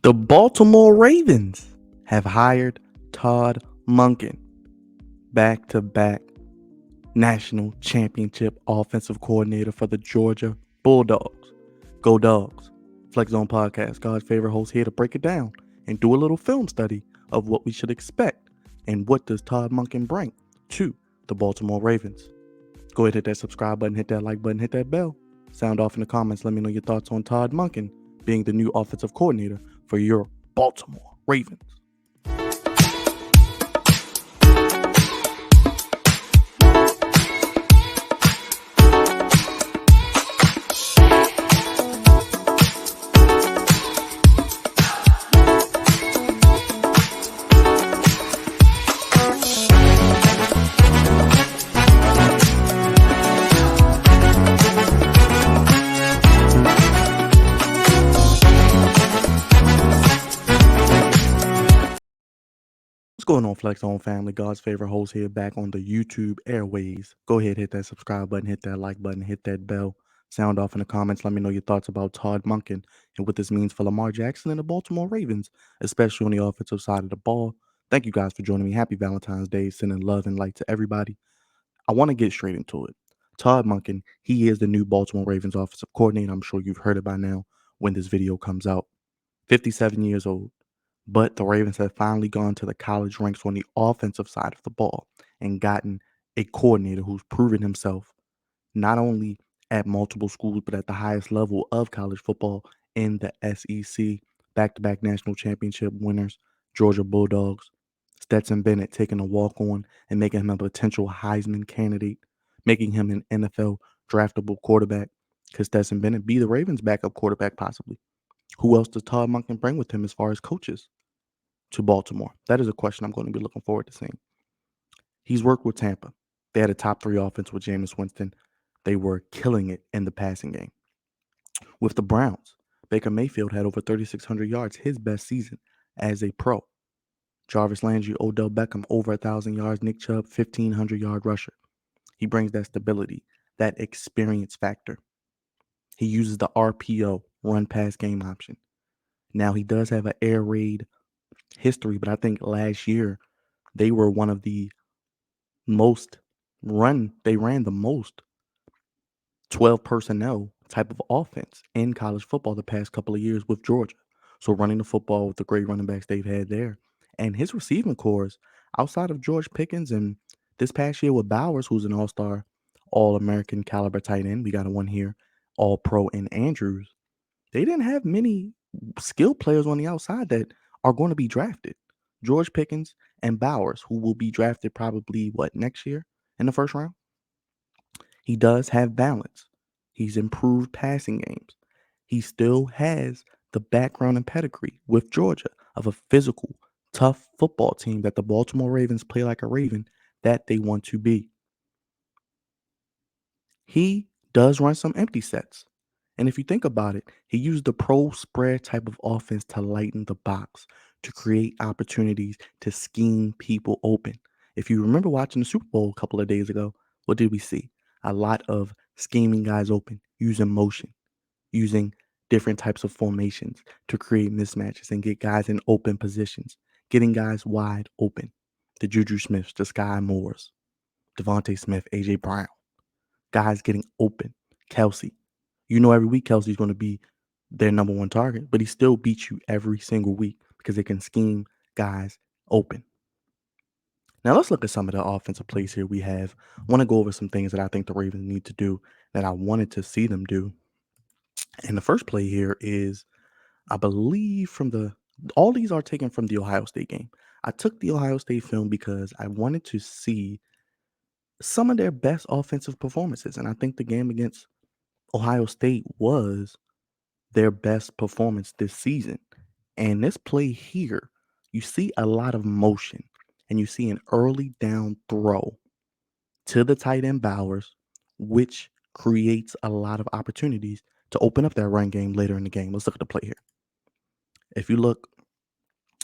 The Baltimore Ravens have hired Todd Monken, back-to-back national championship offensive coordinator for the Georgia Bulldogs. Go Dogs. Flex Zone Podcast, God's favorite host, here to break it down and do a little film study of what we should expect and what does Todd Monken bring to the Baltimore Ravens. Go ahead, hit that subscribe button, hit that like button, hit that bell. Sound off in the comments. Let me know your thoughts on Todd Monken being the new offensive coordinator for your Baltimore Ravens. What's going on, Flex Zone family? God's favorite host here, back on the YouTube airways. Go ahead, hit that subscribe button, hit that like button, hit that bell. Sound off in the comments. Let me know your thoughts about Todd Monken and what this means for Lamar Jackson and the Baltimore Ravens, especially on the offensive side of the ball. Thank you guys for joining me. Happy Valentine's Day. Sending love and light to everybody. I want to get straight into it. Todd Monken, he is the new Baltimore Ravens offensive coordinator. I'm sure you've heard it by now when this video comes out. 57 years old. But the Ravens have finally gone to the college ranks on the offensive side of the ball and gotten a coordinator who's proven himself not only at multiple schools, but at the highest level of college football in the SEC. Back-to-back national championship winners, Georgia Bulldogs. Stetson Bennett taking a walk-on and making him a potential Heisman candidate, making him an NFL draftable quarterback. Could Stetson Bennett be the Ravens' backup quarterback possibly? Who else does Todd Monken bring with him as far as coaches to Baltimore? That is a question I'm going to be looking forward to seeing. He's worked with Tampa. They had a top 3 offense with Jameis Winston. They were killing it in the passing game. With the Browns, Baker Mayfield had over 3,600 yards, his best season as a pro. Jarvis Landry, Odell Beckham, over 1,000 yards. Nick Chubb, 1,500-yard rusher. He brings that stability, that experience factor. He uses the RPO, run-pass game option. Now, he does have an air raid history, but I think last year they were one of the they ran the most 12 personnel type of offense in college football the past couple of years with Georgia. So running the football with the great running backs they've had there. And his receiving cores, outside of George Pickens and this past year with Bowers, who's an all-star, all-American caliber tight end. We got a one here, all-pro in Andrews. They didn't have many skilled players on the outside that are going to be drafted. George Pickens and Bowers, who will be drafted probably, next year in the first round? He does have balance. He's improved passing games. He still has the background and pedigree with Georgia of a physical, tough football team that the Baltimore Ravens play like a Raven that they want to be. He does run some empty sets. And if you think about it, he used the pro spread type of offense to lighten the box, to create opportunities, to scheme people open. If you remember watching the Super Bowl a couple of days ago, what did we see? A lot of scheming guys open, using motion, using different types of formations to create mismatches and get guys in open positions, getting guys wide open. The Juju Smiths, the Sky Moores, Devontae Smith, AJ Brown, guys getting open. Kelsey, you know every week Kelsey's going to be their number one target, but he still beats you every single week because they can scheme guys open. Now let's look at some of the offensive plays here we have. I want to go over some things that I think the Ravens need to do that I wanted to see them do. And the first play here is, I believe, all these are taken from the Ohio State game. I took the Ohio State film because I wanted to see some of their best offensive performances. And I think the game against Ohio State was their best performance this season. And this play here, you see a lot of motion and you see an early down throw to the tight end Bowers, which creates a lot of opportunities to open up that run game later in the game. Let's look at the play here. If you look,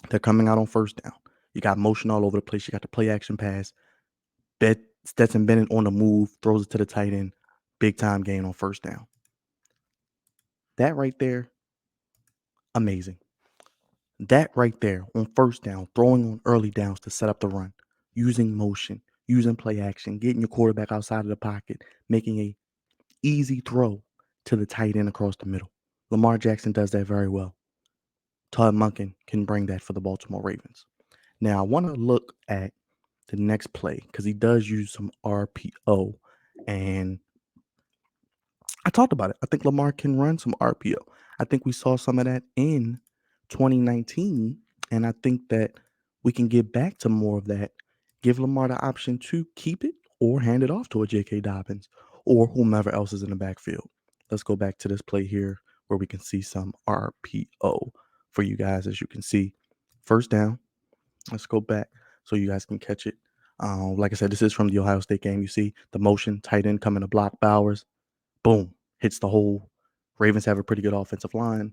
they're coming out on first down. You got motion all over the place. You got the play action pass. Stetson Bennett on the move, throws it to the tight end. Big time gain on first down. That right there, amazing. That right there on first down, throwing on early downs to set up the run, using motion, using play action, getting your quarterback outside of the pocket, making a easy throw to the tight end across the middle. Lamar Jackson does that very well. Todd Monken can bring that for the Baltimore Ravens. Now, I want to look at the next play because he does use some RPO. And I talked about it. I think Lamar can run some RPO. I think we saw some of that in 2019. And I think that we can get back to more of that. Give Lamar the option to keep it or hand it off to a J.K. Dobbins or whomever else is in the backfield. Let's go back to this play here where we can see some RPO for you guys. As you can see, first down. Let's go back so you guys can catch it. Like I said, this is from the Ohio State game. You see the motion, tight end coming to block Bowers. Boom, hits the hole. Ravens have a pretty good offensive line.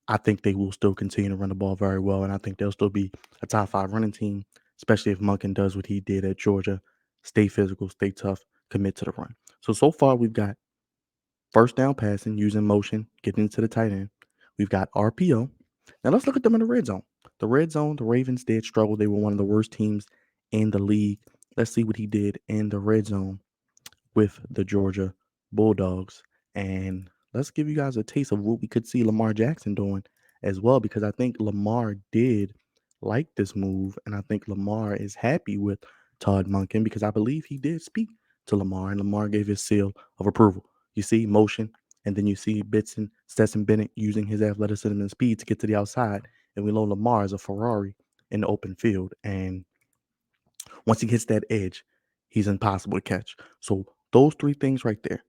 I think they will still continue to run the ball very well, and I think they'll still be a top 5 running team, especially if Monken does what he did at Georgia. Stay physical, stay tough, commit to the run. So far we've got first down passing, using motion, getting into the tight end. We've got RPO. Now let's look at them in the red zone. The red zone, the Ravens did struggle. They were one of the worst teams in the league. Let's see what he did in the red zone with the Georgia Bulldogs. And let's give you guys a taste of what we could see Lamar Jackson doing as well, because I think Lamar did like this move. And I think Lamar is happy with Todd Monken because I believe he did speak to Lamar and Lamar gave his seal of approval. You see motion, and then you see Stetson Bennett using his athleticism and speed to get to the outside. And we know Lamar is a Ferrari in the open field. And once he hits that edge, he's impossible to catch. So those 3 things right there.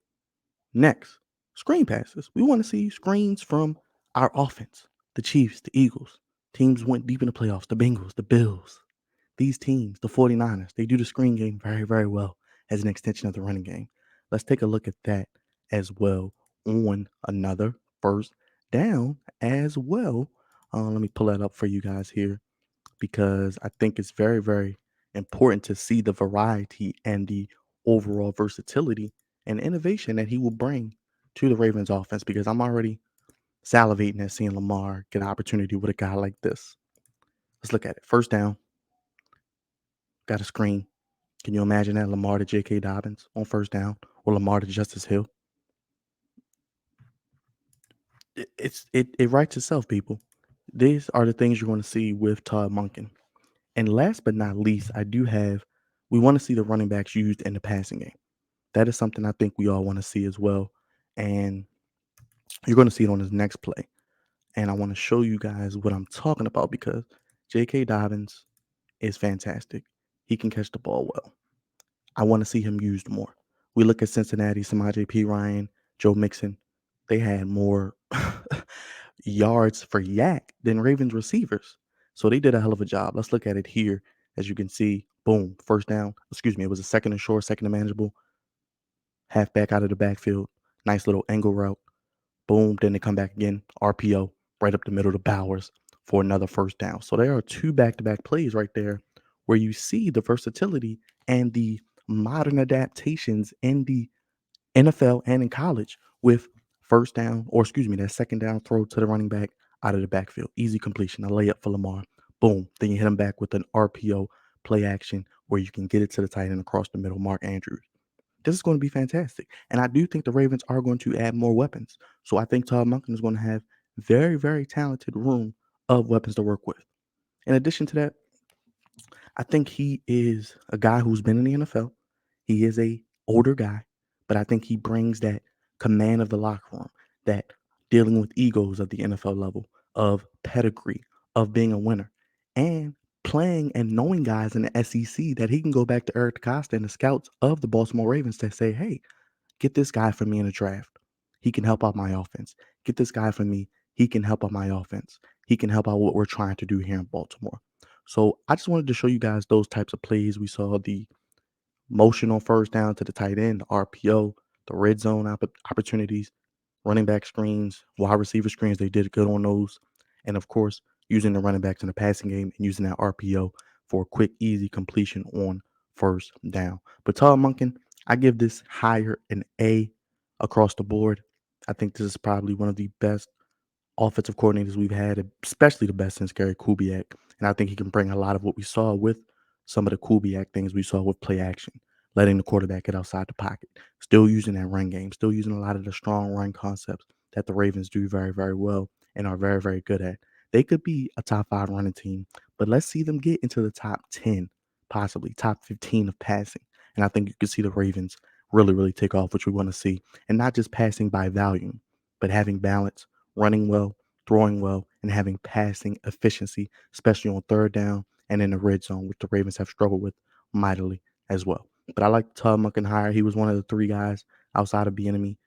Next, screen passes. We want to see screens from our offense. The Chiefs, the Eagles. Teams went deep in the playoffs. The Bengals, the Bills. These teams, the 49ers, they do the screen game very, very well as an extension of the running game. Let's take a look at that as well on another first down as well. Let me pull that up for you guys here because I think it's very, very important to see the variety and the overall versatility and innovation that he will bring to the Ravens offense because I'm already salivating at seeing Lamar get an opportunity with a guy like this. Let's look at it. First down, got a screen. Can you imagine that? Lamar to J.K. Dobbins on first down or Lamar to Justice Hill? It writes itself, people. These are the things you're going to see with Todd Monken. And last but not least, we want to see the running backs used in the passing game. That is something I think we all want to see as well. And you're going to see it on this next play. And I want to show you guys what I'm talking about because J.K. Dobbins is fantastic. He can catch the ball well. I want to see him used more. We look at Cincinnati, Samaje P. Ryan, Joe Mixon. They had more yards for yak than Ravens receivers. So they did a hell of a job. Let's look at it here. As you can see, boom, first down. Excuse me, it was a second and short, second and manageable. Halfback out of the backfield. Nice little angle route. Boom, then they come back again. RPO right up the middle to Bowers for another first down. So there are 2 back-to-back plays right there where you see the versatility and the modern adaptations in the NFL and in college with first down, or excuse me, that second down throw to the running back out of the backfield. Easy completion, a layup for Lamar. Boom. Then you hit him back with an RPO play action where you can get it to the tight end across the middle, Mark Andrews. This is going to be fantastic. And I do think the Ravens are going to add more weapons. So I think Todd Monken is going to have very, very talented room of weapons to work with. In addition to that, I think he is a guy who's been in the NFL. He is a older guy, but I think he brings that command of the locker room, that dealing with egos of the NFL level, of pedigree, of being a winner, and playing and knowing guys in the SEC that he can go back to Eric DeCosta and the scouts of the Baltimore Ravens to say, hey, get this guy for me in a draft. He can help out my offense. Get this guy for me. He can help out my offense. He can help out what we're trying to do here in Baltimore. So I just wanted to show you guys those types of plays. We saw the motion on first down to the tight end, the RPO, the red zone opportunities, running back screens, wide receiver screens. They did good on those. And of course, using the running backs in the passing game and using that RPO for a quick, easy completion on first down. But Todd Monken, I give this higher an A across the board. I think this is probably one of the best offensive coordinators we've had, especially the best since Gary Kubiak. And I think he can bring a lot of what we saw with some of the Kubiak things we saw with play action, letting the quarterback get outside the pocket, still using that run game, still using a lot of the strong run concepts that the Ravens do very, very well and are very, very good at. They could be a top 5 running team, but let's see them get into the top 10, possibly top 15 of passing. And I think you can see the Ravens really, really take off, which we want to see. And not just passing by volume, but having balance, running well, throwing well, and having passing efficiency, especially on third down and in the red zone, which the Ravens have struggled with mightily as well. But I like Todd Monken hire. He was one of the 3 guys outside of Bieniemy,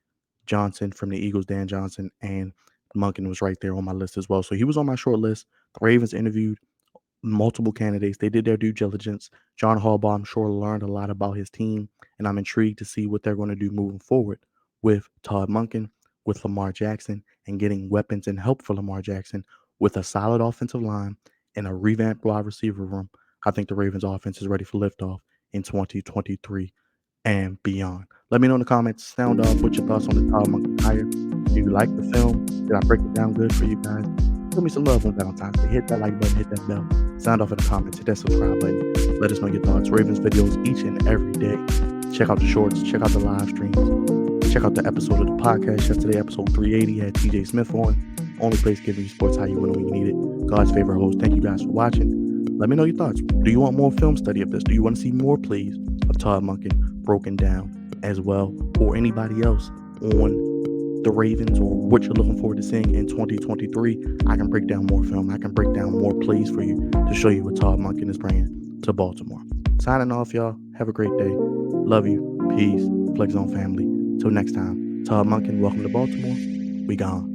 Johnson from the Eagles, Dan Johnson, and Monken was right there on my list as well. So he was on my short list. The Ravens interviewed multiple candidates. They did their due diligence. John Harbaugh, I'm sure, learned a lot about his team, and I'm intrigued to see what they're going to do moving forward with Todd Monken, with Lamar Jackson, and getting weapons and help for Lamar Jackson with a solid offensive line and a revamped wide receiver room. I think the Ravens offense is ready for liftoff in 2023 and beyond. Let me know in the comments. Sound off. What's your thoughts on the Todd Monken hire? Do you like the film? Did I break it down good for you guys? Show me some love on Valentine's Day. Hit that like button, hit that bell. Sound off in the comments, hit that subscribe button. Let us know your thoughts. Ravens videos each and every day. Check out the shorts, check out the live streams, check out the episode of the podcast. Yesterday, episode 380 had TJ Smith on. Only place giving you sports how you win when you need it. God's favorite host. Thank you guys for watching. Let me know your thoughts. Do you want more film study of this? Do you want to see more plays of Todd Monken broken down as well, or anybody else on the Ravens, or what you're looking forward to seeing in 2023? I can break down more film. I can break down more plays for you to show you what Todd Monken is bringing to Baltimore. Signing off, y'all. Have a great day. Love you. Peace. Flex Zone family. Till next time. Todd Monken, welcome to Baltimore. We gone.